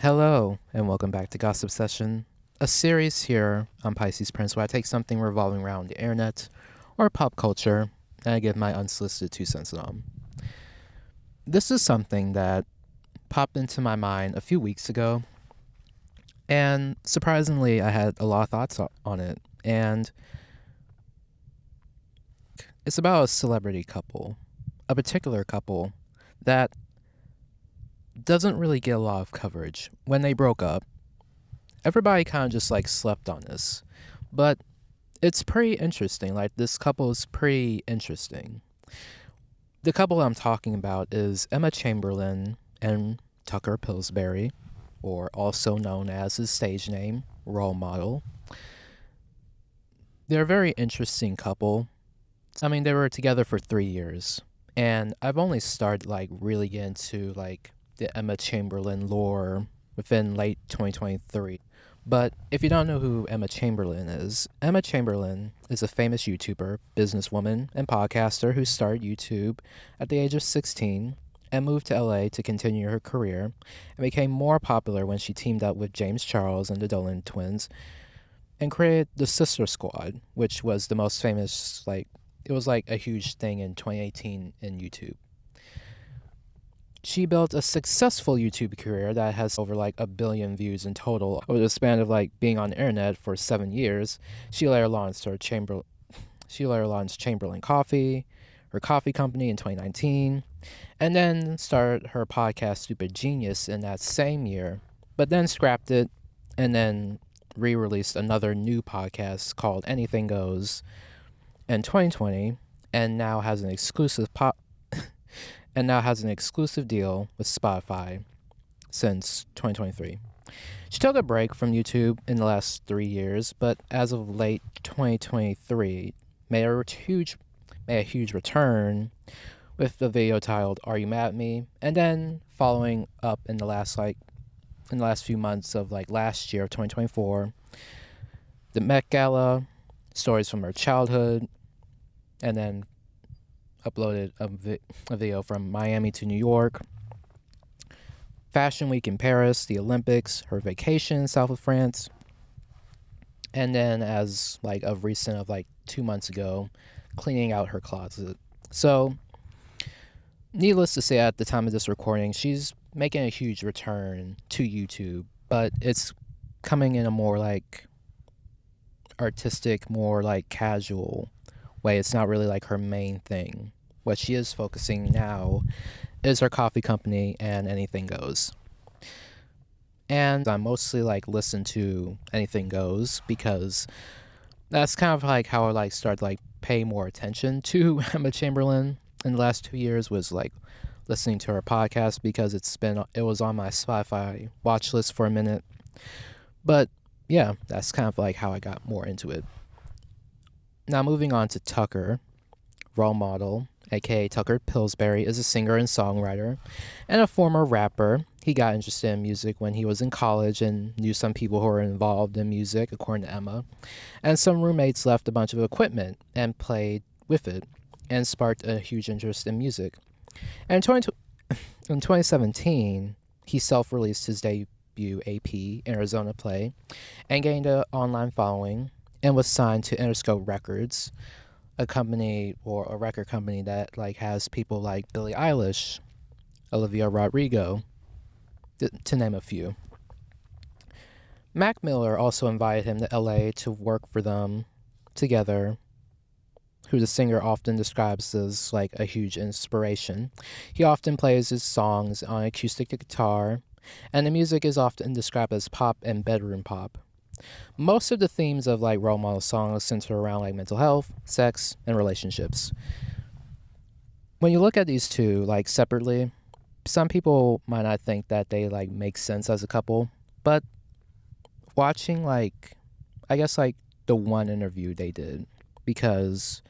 Hello, and welcome back to Gossip Session, a series here on Pisces Prince where I take something revolving around the internet or pop culture and I give my unsolicited 2 cents on them. This is something that popped into my mind a few weeks ago, and surprisingly, I had a lot of thoughts on it. And it's about a celebrity couple, a particular couple that doesn't really get a lot of coverage. When they broke up, everybody kind of just slept on this. But it's pretty interesting. This couple is pretty interesting. The couple I'm talking about is Emma Chamberlain and Tucker Pillsbury, or also known as his stage name, Role Model. They're a very interesting couple. I mean, they were together for 3 years, and I've only started really getting into the Emma Chamberlain lore within late 2023. But if you don't know who Emma Chamberlain is a famous YouTuber, businesswoman, and podcaster who started YouTube at the age of 16 and moved to LA to continue her career and became more popular when she teamed up with James Charles and the Dolan twins and created the Sister Squad, which was the most famous, it was a huge thing in 2018 in YouTube. She built a successful YouTube career that has over 1 billion views in total over the span of being on the internet for 7 years. She later launched Chamberlain Coffee, her coffee company in 2019, and then started her podcast Stupid Genius in that same year, but then scrapped it and then re-released another new podcast called Anything Goes in 2020 and now has an exclusive deal with Spotify since 2023. She took a break from YouTube in the last 3 years, but as of late 2023, made a huge return with the video titled "Are You Mad at Me?" and then following up in the last few months of last year of 2024, the Met Gala, stories from her childhood, and then uploaded a video from Miami to New York, Fashion Week in Paris, the Olympics, her vacation south of France, and then as of recent of 2 months ago, cleaning out her closet. So, needless to say, at the time of this recording, she's making a huge return to YouTube, but it's coming in a more artistic, more casual way. It's not really her main thing. What she is focusing now is her coffee company and Anything Goes. And I mostly listen to Anything Goes because that's kind of how I started pay more attention to Emma Chamberlain in the last 2 years, was listening to her podcast because it was on my Spotify watch list for a minute. But yeah, that's kind of how I got more into it. Now moving on to Tucker, Role Model, aka Tucker Pillsbury, is a singer and songwriter and a former rapper. He got interested in music when he was in college and knew some people who were involved in music, according to Emma. And some roommates left a bunch of equipment and played with it and sparked a huge interest in music. And in 2017, he self-released his debut AP, Arizona Play, and gained an online following and was signed to Interscope Records, a company or a record company that has people like Billie Eilish, Olivia Rodrigo, to name a few. Mac Miller also invited him to LA to work for them together, who the singer often describes as a huge inspiration. He often plays his songs on acoustic guitar, and the music is often described as pop and bedroom pop. Most of the themes of role model songs center around mental health, sex, and relationships. When you look at these two separately, some people might not think that they make sense as a couple, but watching I guess the one interview they did, because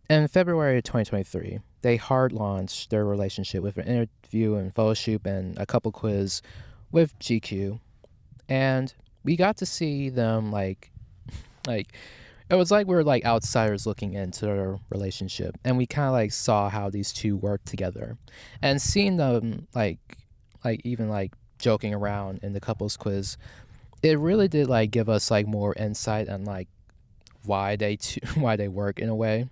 in February of 2023, they hard launched their relationship with an interview and photo shoot and a couple quiz with GQ, and we got to see them it was we were outsiders looking into their relationship, and we kind of saw how these two work together, and seeing them even joking around in the couples quiz, it really did like give us like more insight on like why they work in a way,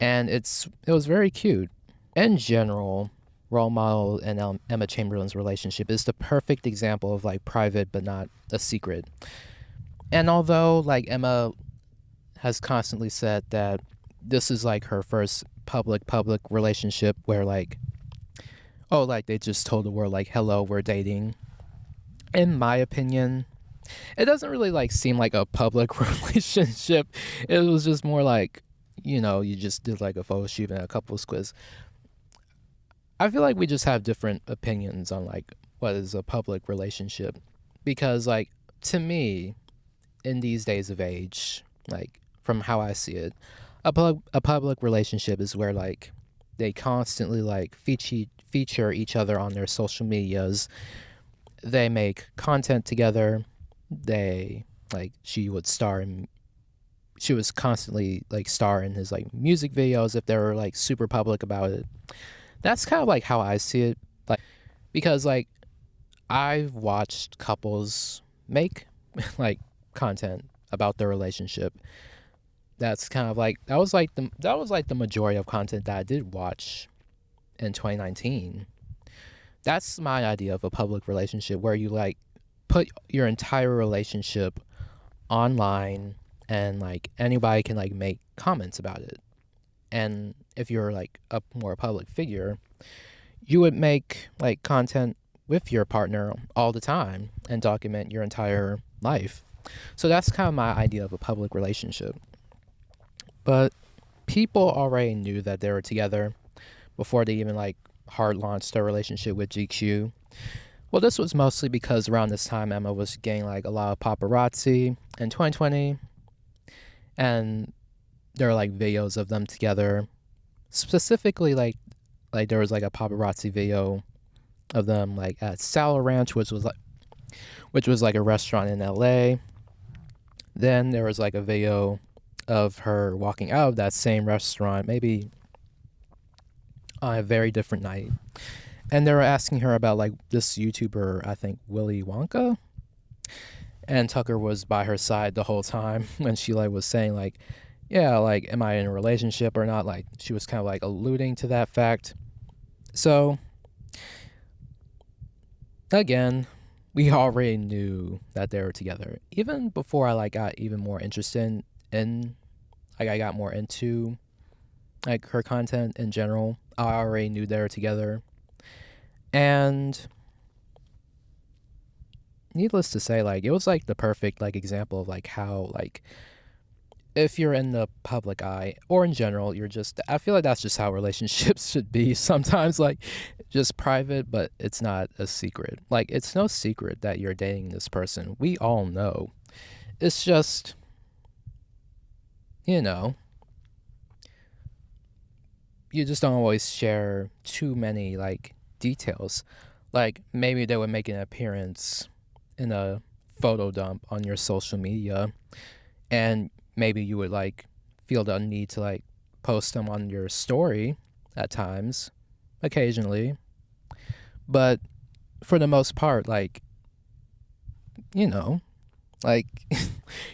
and it was very cute. In general, role model and Emma Chamberlain's relationship is the perfect example of like private but not a secret. And although like Emma has constantly said that this is like her first public relationship where like, oh, like they just told the world like, hello, we're dating. In my opinion, it doesn't really like seem like a public relationship. It was just more like, you just did like a photo shoot and a couples quiz. I feel like we just have different opinions on like what is a public relationship, because like to me, in these days of age, like from how I see it, a public relationship is where like they constantly like feature each other on their social medias. They make content together. They like she was constantly like star in his like music videos if they were like super public about it. That's kind of like how I see it. Like, because like I've watched couples make like content about their relationship. That's kind of like that was like the majority of content that I did watch in 2019. That's my idea of a public relationship, where you like put your entire relationship online, and like anybody can like make comments about it. And if you're like a more public figure, you would make like content with your partner all the time and document your entire life. So that's kind of my idea of a public relationship. But people already knew that they were together before they even like hard launched their relationship with GQ. Well, this was mostly because around this time Emma was getting like a lot of paparazzi in 2020, and there were like videos of them together. Specifically, like there was like a paparazzi video of them like at Sour Ranch, which was like a restaurant in LA. Then there was like a video of her walking out of that same restaurant, maybe on a very different night. And they were asking her about like this YouTuber, I think Willy Wonka. And Tucker was by her side the whole time when she like was saying like, yeah, like, am I in a relationship or not? Like, she was kind of like alluding to that fact. So, again, we already knew that they were together. Even before I like got even more interested in, like, I got more into like her content in general, I already knew they were together. And needless to say, like, it was like the perfect like example of like how like if you're in the public eye or in general, you're just, I feel like that's just how relationships should be sometimes, like just private, but it's not a secret. Like, it's no secret that you're dating this person. We all know. It's just, you know, you just don't always share too many like details. Like, maybe they would make an appearance in a photo dump on your social media, and maybe you would like feel the need to like post them on your story at times, occasionally. But for the most part, like, you know, like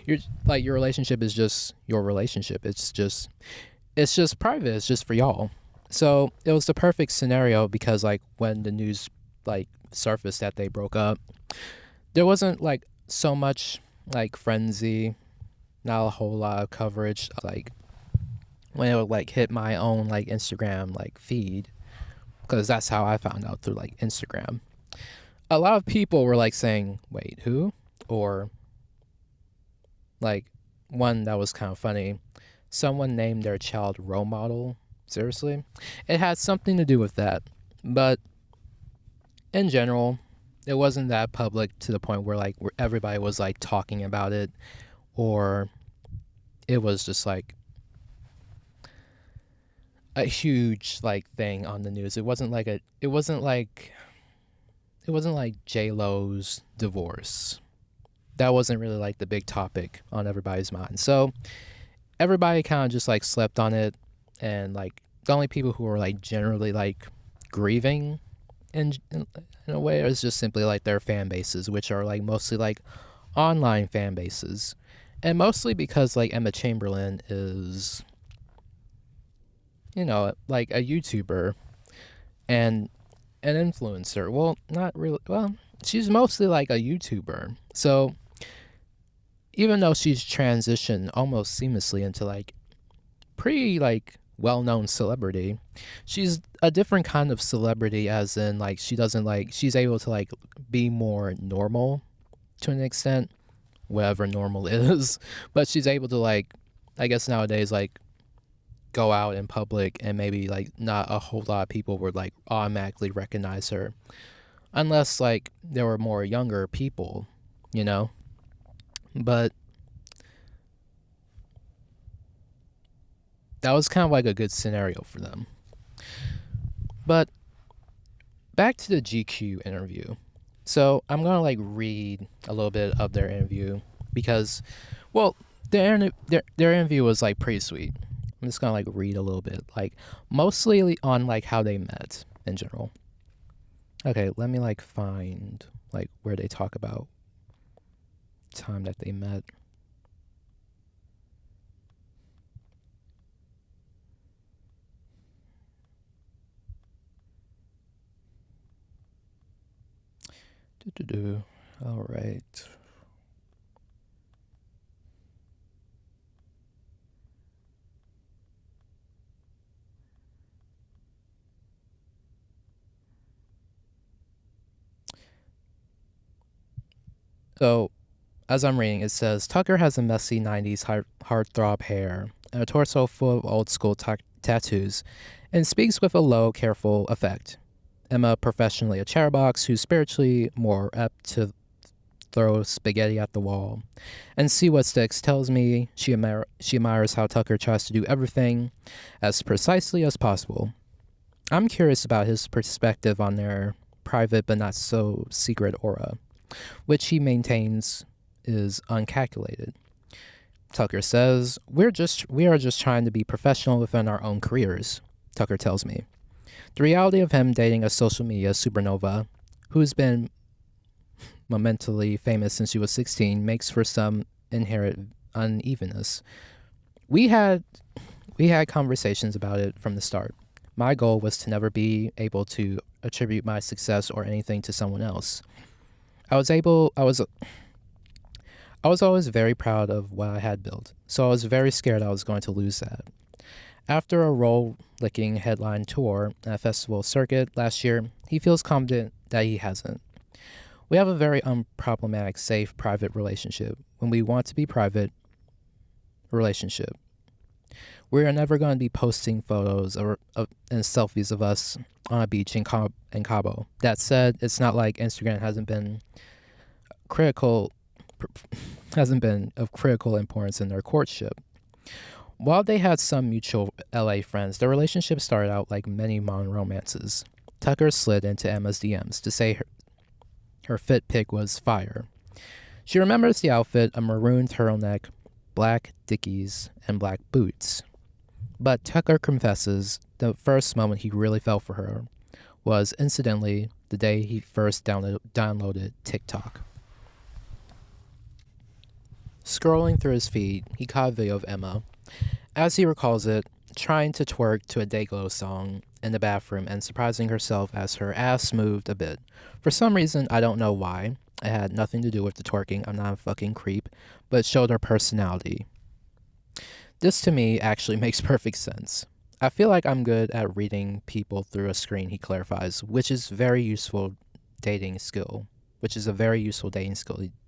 your relationship is just your relationship. It's just private. It's just for y'all. So it was the perfect scenario, because like when the news like surfaced that they broke up, there wasn't like so much like frenzy, not a whole lot of coverage. Like when it would like hit my own like Instagram like feed, because that's how I found out, through like Instagram. A lot of people were like saying, "Wait, who?" Or like one that was kind of funny, someone named their child role model. Seriously, it had something to do with that, but in general, it wasn't that public to the point where like where everybody was like talking about it, or it was just like a huge like thing on the news. It wasn't like J Lo's divorce. That wasn't really like the big topic on everybody's mind. So everybody kind of just like slept on it, and like the only people who were like generally like grieving in a way, it's just simply like their fan bases, which are like mostly like online fan bases, and mostly because like Emma Chamberlain is, like a YouTuber and an influencer. Well, not really. Well, she's mostly like a YouTuber. So even though she's transitioned almost seamlessly into like pretty like well-known celebrity, she's a different kind of celebrity, as in like she doesn't like she's able to like be more normal to an extent, whatever normal is, but she's able to like, I guess nowadays, like go out in public and maybe like not a whole lot of people would like automatically recognize her unless like there were more younger people, you know. But that was kind of like a good scenario for them. But back to the GQ interview. So I'm gonna like read a little bit of their interview because, well, their interview was like pretty sweet. I'm just gonna like read a little bit, like mostly on like how they met in general. Okay, let me like find like where they talk about time that they met. All right. So, as I'm reading, it says Tucker has a messy 90s heartthrob hair and a torso full of old school tattoos and speaks with a low, careful effect. Emma, professionally a chatterbox who's spiritually more apt to throw spaghetti at the wall and see what sticks, tells me she admires how Tucker tries to do everything as precisely as possible. I'm curious about his perspective on their private but not so secret aura, which he maintains is uncalculated. Tucker says, we are just trying to be professional within our own careers, Tucker tells me. The reality of him dating a social media supernova who's been momentally famous since she was 16 makes for some inherent unevenness. We had conversations about it from the start. My goal was to never be able to attribute my success or anything to someone else. I was always very proud of what I had built, so I was very scared I was going to lose that. After a roll-licking headline tour at a festival circuit last year, he feels confident that he hasn't. We have a very unproblematic, safe, private relationship. When we want to be private, relationship. We are never going to be posting photos and selfies of us on a beach in Cabo. That said, it's not like Instagram hasn't been of critical importance in their courtship. While they had some mutual LA friends, their relationship started out like many modern romances. Tucker slid into Emma's DMs to say her fit pic was fire. She remembers the outfit, a maroon turtleneck, black Dickies, and black boots. But Tucker confesses the first moment he really fell for her was, incidentally, the day he first downloaded TikTok. Scrolling through his feed, he caught a video of Emma, as he recalls it, trying to twerk to a Dayglow song in the bathroom and surprising herself as her ass moved a bit. For some reason, I don't know why. It had nothing to do with the twerking, I'm not a fucking creep, but it showed her personality. This to me actually makes perfect sense. I feel like I'm good at reading people through a screen, he clarifies, which is a very useful dating skill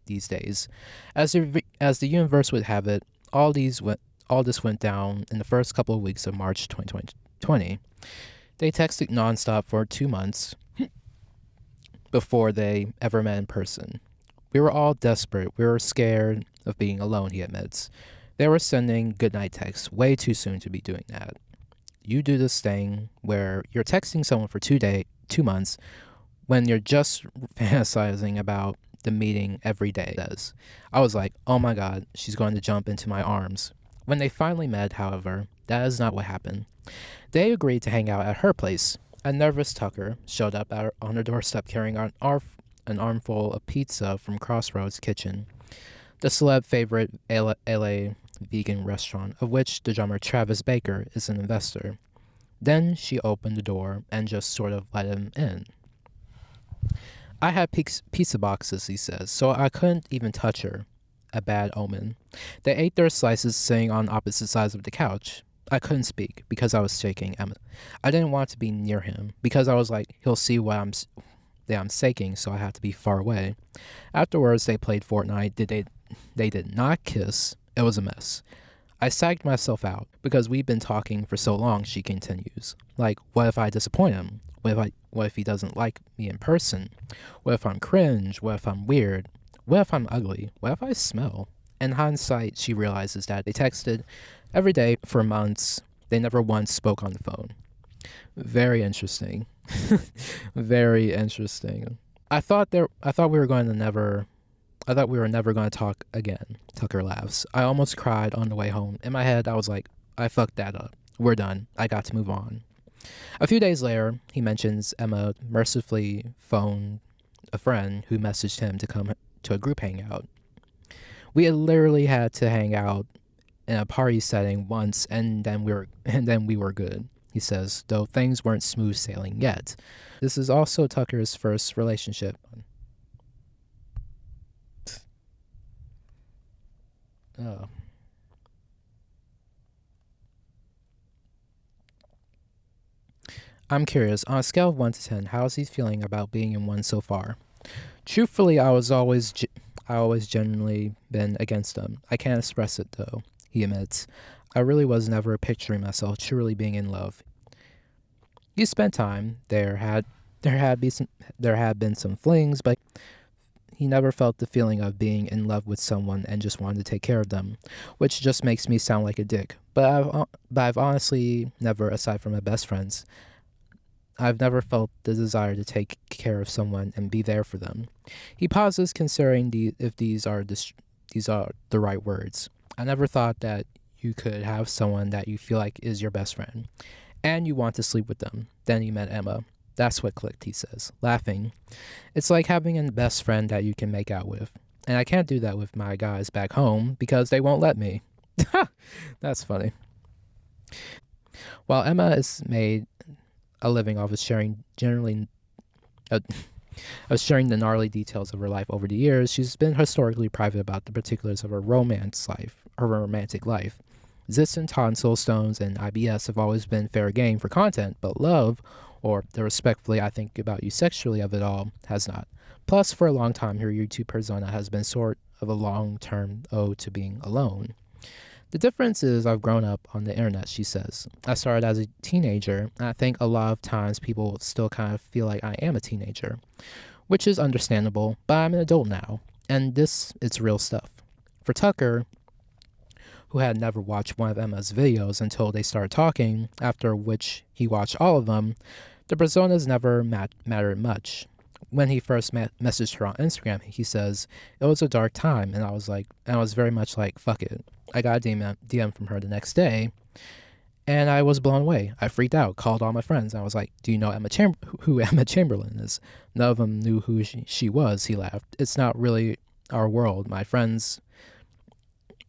these days. As the universe would have it, all this went down in the first couple of weeks of March 2020. They texted nonstop for 2 months before they ever met in person. We were all desperate. We were scared of being alone, he admits. They were sending goodnight texts way too soon to be doing that. You do this thing where you're texting someone for 2 months when you're just fantasizing about the meeting every day. I was like, oh my god, she's going to jump into my arms. When they finally met, however, that is not what happened. They agreed to hang out at her place, A nervous Tucker showed up on her doorstep carrying an armful of pizza from Crossroads Kitchen, the celeb favorite LA vegan restaurant of which the drummer Travis Baker is an investor. Then she opened the door and just sort of let him in. I had pizza boxes, he says, so I couldn't even touch her. A bad omen. They ate their slices sitting on opposite sides of the couch. I couldn't speak because I was shaking. I didn't want to be near him because I was like, he'll see that I'm shaking, so I had to be far away. Afterwards, they played Fortnite. They did not kiss. It was a mess. I sagged myself out because we've been talking for so long, she continues. Like, what if I disappoint him? What if he doesn't like me in person? What if I'm cringe? What if I'm weird? What if I'm ugly? What if I smell? In hindsight, she realizes that they texted every day for months. They never once spoke on the phone. Very interesting. Very interesting. I thought we were never going to talk again. Tucker laughs. I almost cried on the way home. In my head, I was like, I fucked that up. We're done. I got to move on. A few days later, he mentions Emma mercifully phoned a friend who messaged him to come to a group hangout. We had literally had to hang out in a party setting once, and then we were good. He says, though things weren't smooth sailing yet. This is also Tucker's first relationship. Oh. I'm curious, on a scale of 1 to 10, how is he feeling about being in one so far? Truthfully, I always genuinely been against them. I can't express it though, he admits. I really was never picturing myself truly being in love. You spent time. There had been some flings, but he never felt the feeling of being in love with someone and just wanted to take care of them, which just makes me sound like a dick. But I've honestly never, aside from my best friends, I've never felt the desire to take care of someone and be there for them. He pauses, considering if these are the right words. I never thought that you could have someone that you feel like is your best friend, and you want to sleep with them. Then you met Emma. That's what clicked, he says, laughing. It's like having a best friend that you can make out with. And I can't do that with my guys back home because they won't let me. That's funny. While Emma is made a living off of sharing sharing the gnarly details of her life over the years, she's been historically private about the particulars of her romantic life. Zits and tonsil stones and IBS have always been fair game for content, but love, or the respectfully I think about you sexually of it all, has not. Plus, for a long time, her YouTube persona has been sort of a long-term ode to being alone. The difference is I've grown up on the internet, she says. I started as a teenager, and I think a lot of times people still kind of feel like I am a teenager, which is understandable, but I'm an adult now, and it's real stuff. For Tucker, who had never watched one of Emma's videos until they started talking, after which he watched all of them, the personas never mattered much. When he first messaged her on Instagram, he says, it was a dark time, and I was very much like, fuck it. I got a DM from her the next day, and I was blown away. I freaked out, called all my friends, and I was like, do you know who Emma Chamberlain is? None of them knew who she was, he laughed. It's not really our world. My friends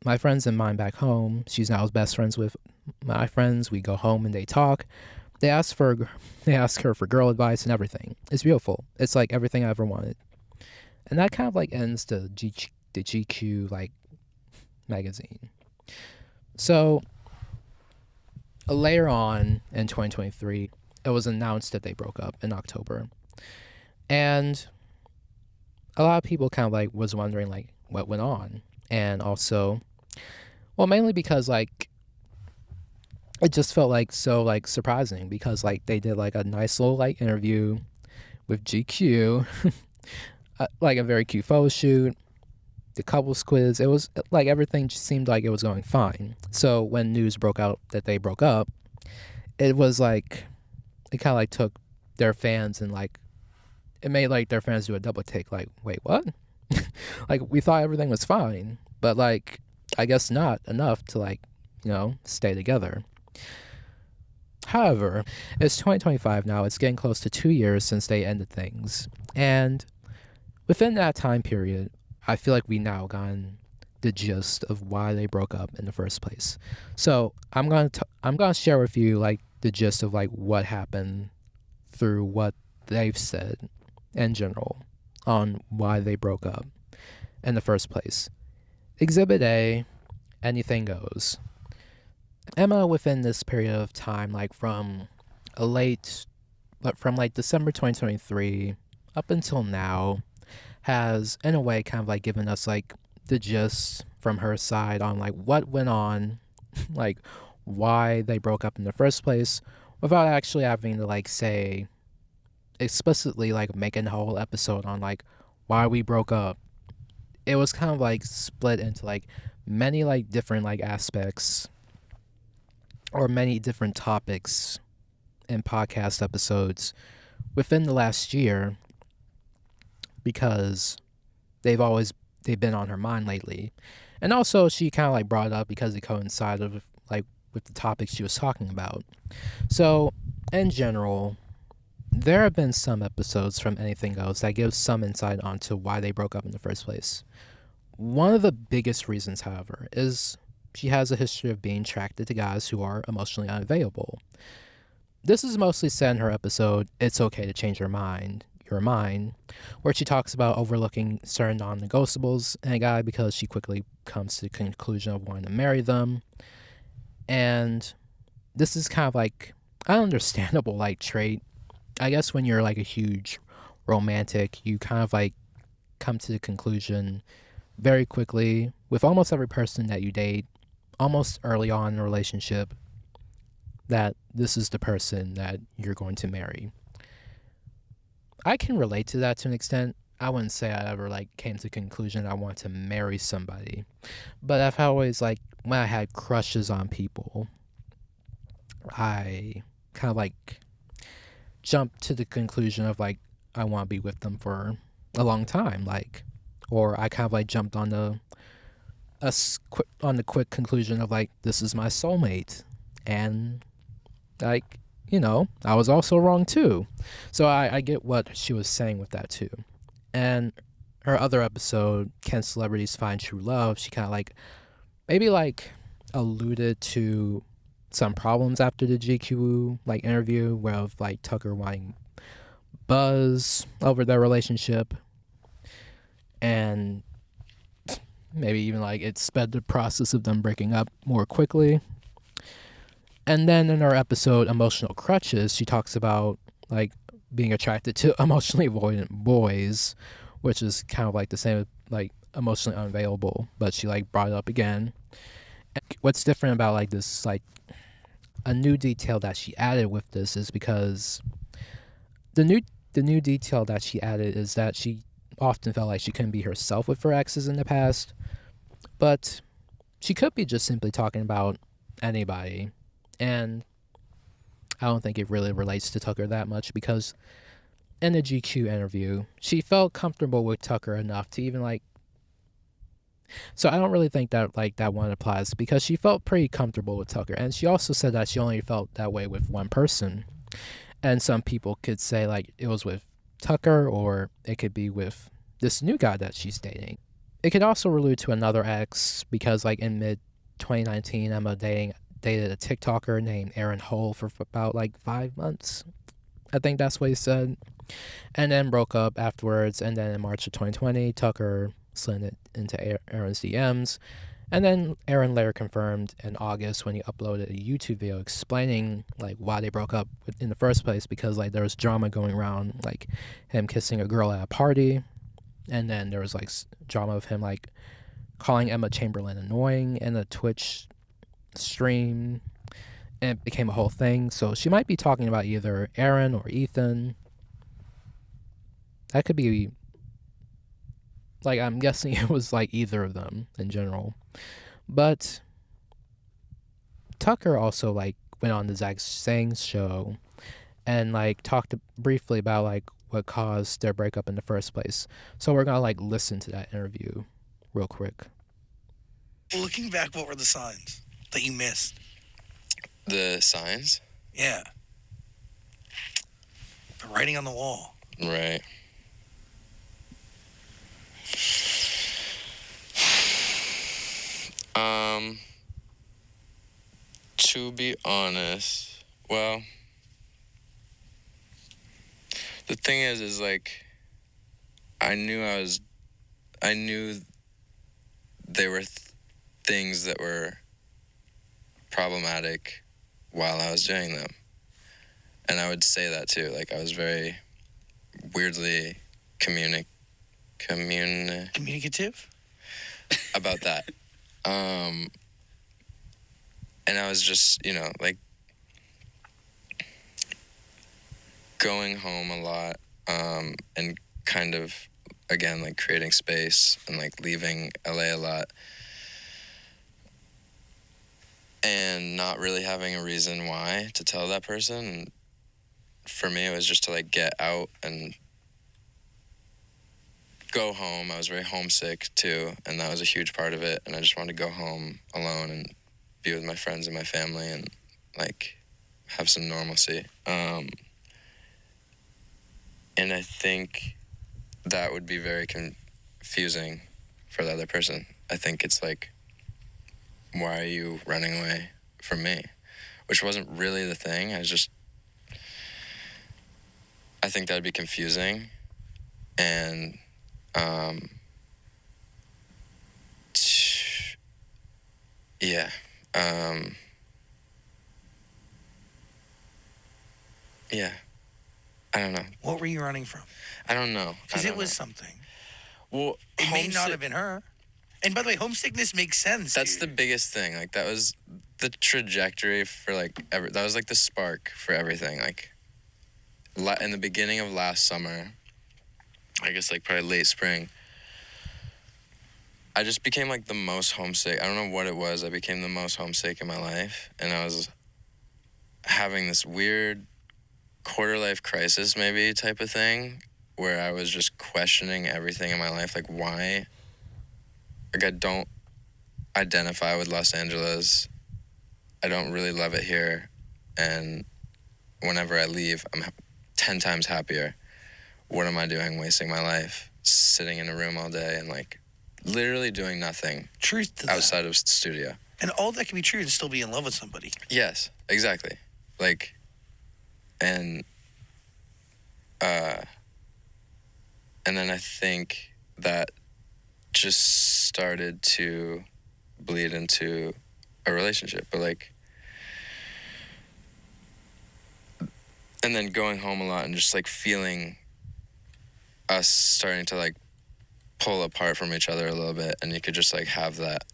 and mine back home, she's now best friends with my friends. We go home and they talk. They ask her for girl advice and everything. It's beautiful. It's like everything I ever wanted. And that kind of like ends the GQ like magazine. So later on in 2023, it was announced that they broke up in October. And a lot of people kind of like was wondering like what went on. And also, well, mainly because like it just felt like so like surprising because like they did like a nice little like interview with GQ, like a very cute photo shoot, the couples quiz. It was like everything just seemed like it was going fine. So when news broke out that they broke up, it was like it kind of like took their fans and like it made like their fans do a double take. Like, wait, what? Like we thought everything was fine, but like I guess not enough to like stay together. However, it's 2025 now. It's getting close to 2 years since they ended things. And within that time period, I feel like we now gotten the gist of why they broke up in the first place. So I'm gonna share with you like the gist of like what happened through what they've said in general on why they broke up in the first place. Exhibit A, anything goes. Emma, within this period of time, like from a late, but from like December 2023 up until now, has in a way kind of like given us like the gist from her side on like what went on, like why they broke up in the first place, without actually having to like say explicitly like making a whole episode on like why we broke up. It was kind of like split into like many like different like aspects or many different topics in podcast episodes within the last year because they've been on her mind lately. And also she kind of like brought it up because it coincided with like with the topics she was talking about. So in general, there have been some episodes from Anything Goes that give some insight onto why they broke up in the first place. One of the biggest reasons, however, is she has a history of being attracted to guys who are emotionally unavailable. This is mostly said in her episode, It's Okay to Change Your Mind, where she talks about overlooking certain non negotiables in a guy because she quickly comes to the conclusion of wanting to marry them. And this is kind of like an understandable like trait. I guess when you're like a huge romantic, you kind of like come to the conclusion very quickly with almost every person that you date, almost early on in a relationship, that this is the person that you're going to marry. I can relate to that to an extent. I wouldn't say I ever like came to the conclusion I want to marry somebody, but I've always like when I had crushes on people, I kind of like jumped to the conclusion of like I want to be with them for a long time, like, or I kind of like jumped on the quick conclusion of like this is my soulmate, and like I was also wrong too. So I get what she was saying with that too. And her other episode, Can Celebrities Find True Love, she kind of like maybe like alluded to some problems after the GQ like interview where like Tucker wanting buzz over their relationship, and maybe even like it sped the process of them breaking up more quickly. And then in our episode Emotional Crutches, she talks about like being attracted to emotionally avoidant boys, which is kind of like the same as like emotionally unavailable, but she like brought it up again. And what's different about like this like a new detail that she added with this is because the new detail that she added is that she often felt like she couldn't be herself with her exes in the past, but she could be just simply talking about anybody. And I don't think it really relates to Tucker that much because in the GQ interview, she felt comfortable with Tucker enough to even like. So I don't really think that like that one applies because she felt pretty comfortable with Tucker, and she also said that she only felt that way with one person. And some people could say like it was with Tucker, or it could be with this new guy that she's dating. It could also allude to another ex because like in mid 2019, Emma dated a TikToker named Aaron Hole for about like 5 months. I think that's what he said. And then broke up afterwards. And then in March of 2020, Tucker slid it into Aaron's DMs. And then Aaron later confirmed in August when he uploaded a YouTube video explaining like why they broke up in the first place, because like there was drama going around, like him kissing a girl at a party. And then there was like drama of him like calling Emma Chamberlain annoying in a Twitch stream, and it became a whole thing. So she might be talking about either Aaron or Ethan. That could be like, I'm guessing it was like either of them in general. But Tucker also like went on the Zach Sang's show and like talked briefly about like what caused their breakup in the first place. So we're gonna like listen to that interview real quick. Looking back, what were the signs that you missed? The signs? Yeah. The writing on the wall. Right. To be honest, well, the thing is like, I knew there were things that were problematic while I was doing them. And I would say that too. Like, I was very weirdly Communicative? about that. And I was just, like, going home a lot, and kind of, again, like, creating space and, like, leaving LA a lot. And not really having a reason why to tell that person. And for me, it was just to, like, get out and go home. I was very homesick too, and that was a huge part of it. And I just wanted to go home alone and be with my friends and my family and, like, have some normalcy. And I think that would be very confusing for the other person. I think it's like, why are you running away from me? Which wasn't really the thing. I think that'd be confusing. And yeah. Yeah. I don't know. What were you running from? I don't know. Because it was something. Well, it may not have been her. And by the way, homesickness makes sense. That's the biggest thing. Like, that was the trajectory for, like, that was, like, the spark for everything. Like, in the beginning of last summer, I guess, like, probably late spring, I just became, like, the most homesick. I don't know what it was. I became the most homesick in my life. And I was having this weird quarter-life crisis, maybe, type of thing, where I was just questioning everything in my life. Like, why? Like, I don't identify with Los Angeles. I don't really love it here. And whenever I leave, I'm 10 times happier. What am I doing wasting my life sitting in a room all day and, like, literally doing nothing truth to outside of the studio? And all that can be true and still be in love with somebody. Yes, exactly. Like, and then I think that just started to bleed into a relationship. But, like, and then going home a lot and just, like, feeling us starting to, like, pull apart from each other a little bit. And you could just, like, have that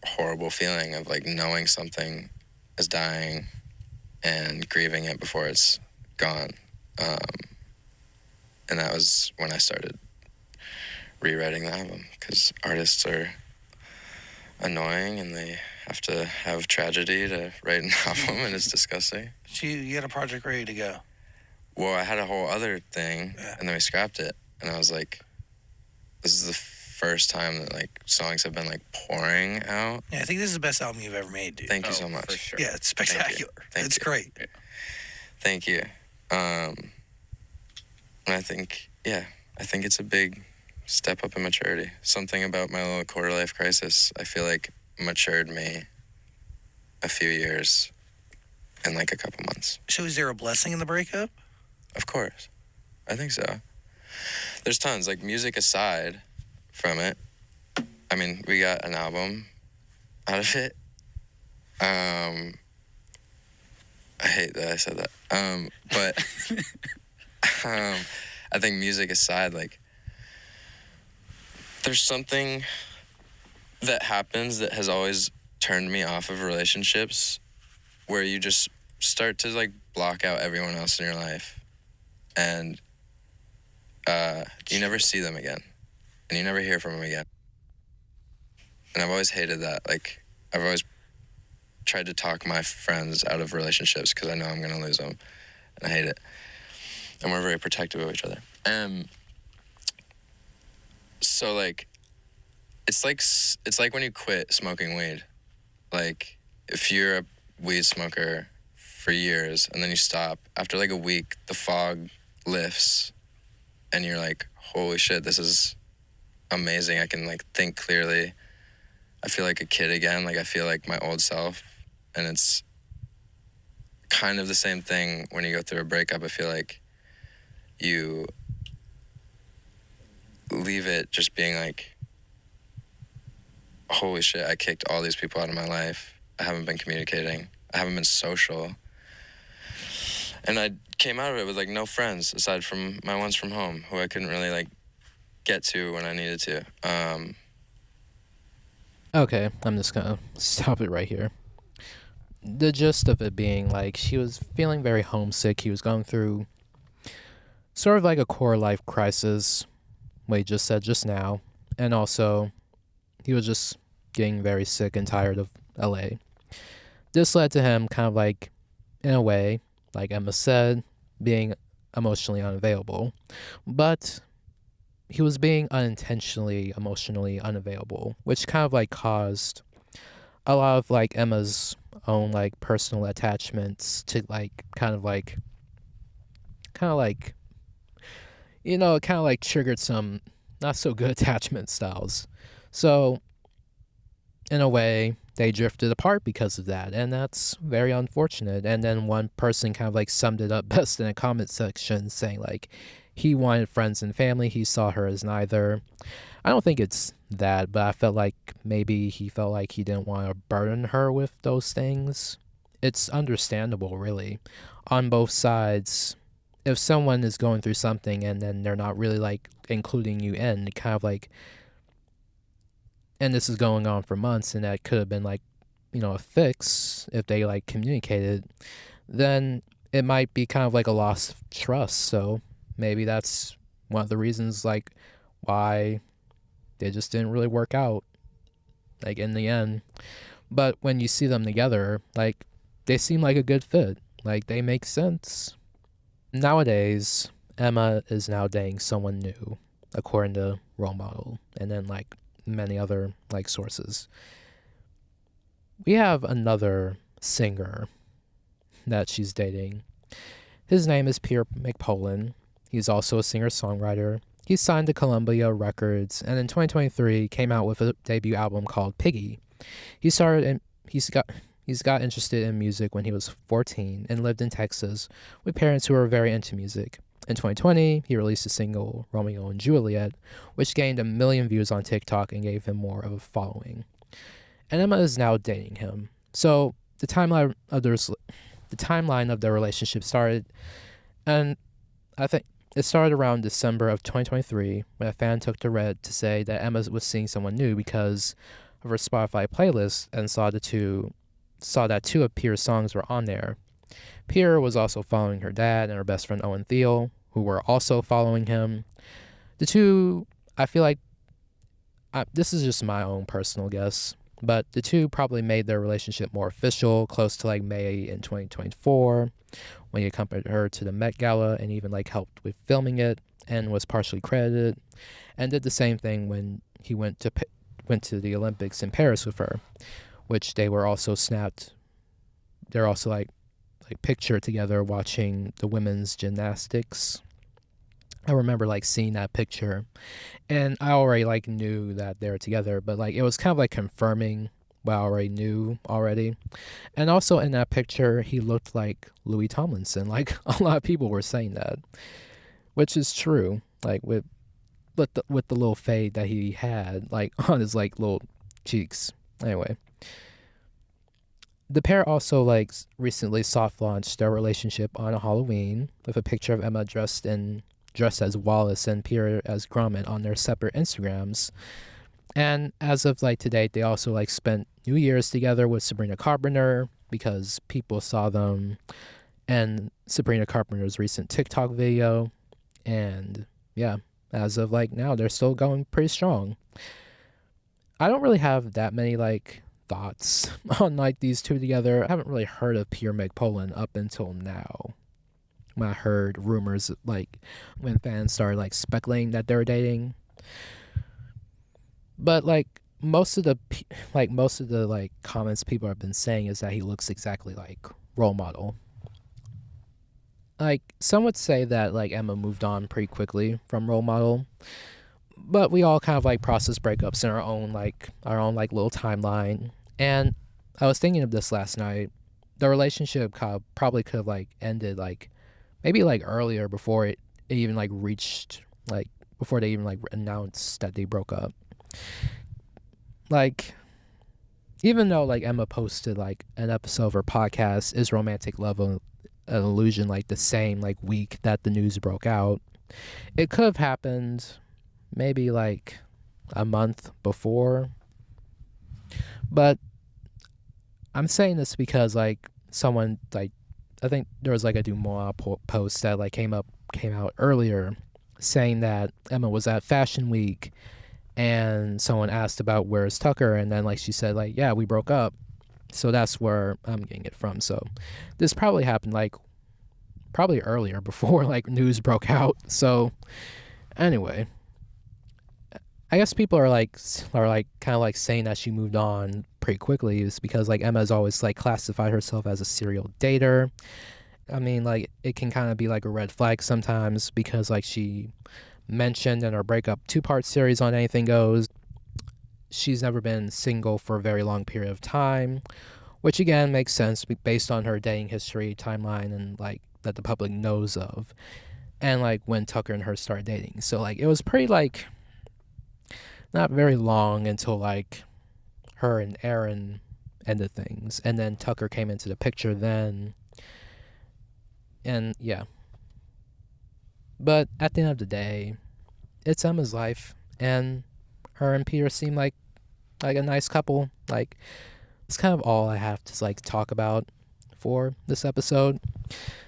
horrible feeling of, like, knowing something is dying and grieving it before it's gone. And that was when I started rewriting the album, because artists are annoying and they have to have tragedy to write an album, and it's disgusting. So you had a project ready to go? Well, I had a whole other thing, and then we scrapped it, and I was like, this is the first time that, like, songs have been, like, pouring out. Yeah, I think this is the best album you've ever made, dude. Thank you so much. For sure. Yeah, it's spectacular. It's great. Yeah. Thank you. And I think it's a big step up in maturity. Something about my little quarter-life crisis, I feel like, matured me a few years in, like, a couple months. So is there a blessing in the breakup? Of course. I think so. There's tons. Like, music aside from it, I mean, we got an album out of it. I hate that I said that. But I think music aside, like, there's something that happens that has always turned me off of relationships, where you just start to, like, block out everyone else in your life, and you never see them again, and you never hear from them again. And I've always hated that. Like, I've always tried to talk my friends out of relationships because I know I'm gonna lose them, and I hate it. And we're very protective of each other. So, like, it's like when you quit smoking weed. Like, if you're a weed smoker for years, and then you stop. After like a week, the fog lifts, and you're like, holy shit, this is amazing. I can like think clearly. I feel like a kid again. Like I feel like my old self, and it's kind of the same thing when you go through a breakup. I feel like you leave it just being like, holy shit, I kicked all these people out of my life. I haven't been communicating. I haven't been social. And I came out of it with like no friends aside from my ones from home who I couldn't really like get to when I needed to. Okay, I'm just gonna stop it right here. The gist of it being like she was feeling very homesick. He was going through sort of like a core life crisis, what he just said just now. And also, he was just getting very sick and tired of LA. This led to him kind of like, in a way, like Emma said, being emotionally unavailable. But he was being unintentionally emotionally unavailable, which kind of like caused a lot of like Emma's own like personal attachments to like kind of like it kind of like triggered some not so good attachment styles. So in a way, they drifted apart because of that, and that's very unfortunate. And then one person kind of like summed it up best in a comment section, saying like he wanted friends and family, he saw her as neither. I don't think it's that, but I felt like maybe he felt like he didn't want to burden her with those things. It's understandable, really, on both sides. If someone is going through something and then they're not really like including you in, kind of like, and this is going on for months, and that could have been like, a fix if they like communicated, then it might be kind of like a loss of trust. So maybe that's one of the reasons like why they just didn't really work out like in the end. But when you see them together, like they seem like a good fit, like they make sense. Nowadays Emma is now dating someone new, according to Role Model, and then like many other like sources. We have another singer that she's dating. His name is Pierre McPolin. He's also a singer-songwriter. He's signed to Columbia Records, and in 2023 came out with a debut album called Piggy. He's got interested in music when he was 14 and lived in Texas with parents who were very into music. In 2020, he released a single, Romeo and Juliet, which gained 1 million views on TikTok and gave him more of a following. And Emma is now dating him. So the timeline of their relationship started, and I think it started around December of 2023 when a fan took to Reddit to say that Emma was seeing someone new because of her Spotify playlist and saw that 2 of Pierre's songs were on there. Pierre was also following her dad and her best friend Owen Thiel, who were also following him. The two, I feel like, this is just my own personal guess, but the two probably made their relationship more official close to like May in 2024, when he accompanied her to the Met Gala and even like helped with filming it and was partially credited, and did the same thing when he went to the Olympics in Paris with her, which they were also snapped. They're also like pictured together watching the women's gymnastics. I remember like seeing that picture, and I already like knew that they were together, but like it was kind of like confirming what I already knew already. And also in that picture, he looked like Louis Tomlinson. Like a lot of people were saying that, which is true. Like with the little fade that he had like on his like little cheeks. Anyway, the pair also like recently soft launched their relationship on a Halloween with a picture of Emma dressed as Wallace and Pierre as Grumman on their separate Instagrams. And as of like today, they also like spent New Year's together with Sabrina Carpenter because people saw them and Sabrina Carpenter's recent TikTok video. And yeah, as of like now, they're still going pretty strong. I don't really have that many like thoughts on like these two together. I haven't really heard of Pierre McPolin up until now. When I heard rumors, like when fans started like speculating that they were dating. But like most of the comments people have been saying is that he looks exactly like Role Model. like some would say that like Emma moved on pretty quickly from role model, but we all kind of like process breakups in our own little timeline. And I was thinking of this last night. The relationship probably could have like ended like maybe like earlier before it even like reached like before they even like announced that they broke up. Like even though like Emma posted like an episode of her podcast, Is Romantic Love an Illusion, like the same like week that the news broke out, it could have happened maybe like a month before. But I'm saying this because like someone like I think there was like a Dumois post that like came out earlier saying that Emma was at Fashion Week and someone asked about where's Tucker, and then like she said like yeah, we broke up. So that's where I'm getting it from. So this probably happened like probably earlier before like news broke out. So anyway, I guess people are like kind of like saying that she moved on pretty quickly is because like Emma's always like classified herself as a serial dater. I mean, like it can kind of be like a red flag sometimes because like she mentioned in her breakup two-part series on Anything Goes, she's never been single for a very long period of time, which again makes sense based on her dating history timeline and like that the public knows of, and like when Tucker and her started dating. So like it was pretty like not very long until like her and Aaron ended things, and then Tucker came into the picture then, and yeah. But at the end of the day, it's Emma's life, and her and Peter seem like a nice couple. Like it's kind of all I have to like talk about for this episode.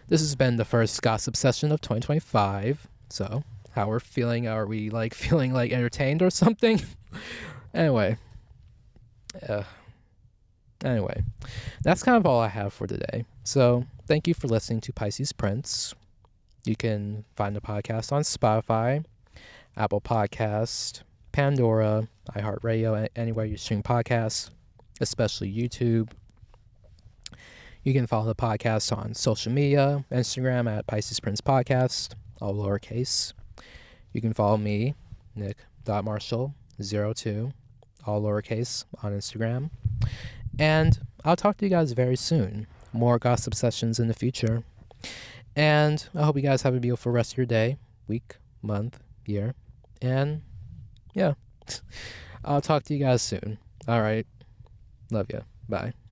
This has been the first gossip session of 2025. So how we're feeling? Are we like feeling like entertained or something? Anyway, uh, anyway, that's kind of all I have for today. So thank you for listening to Pisces Prince. You can find the podcast on Spotify, Apple Podcast, Pandora, iHeartRadio, anywhere you stream podcasts, especially YouTube. You can follow the podcast on social media, Instagram at Pisces Prince Podcast, all lowercase. You can follow me, Nick.Marshall02, all lowercase, on Instagram. And I'll talk to you guys very soon. More gossip sessions in the future. And I hope you guys have a beautiful rest of your day, week, month, year. And yeah, I'll talk to you guys soon. All right. Love you. Bye.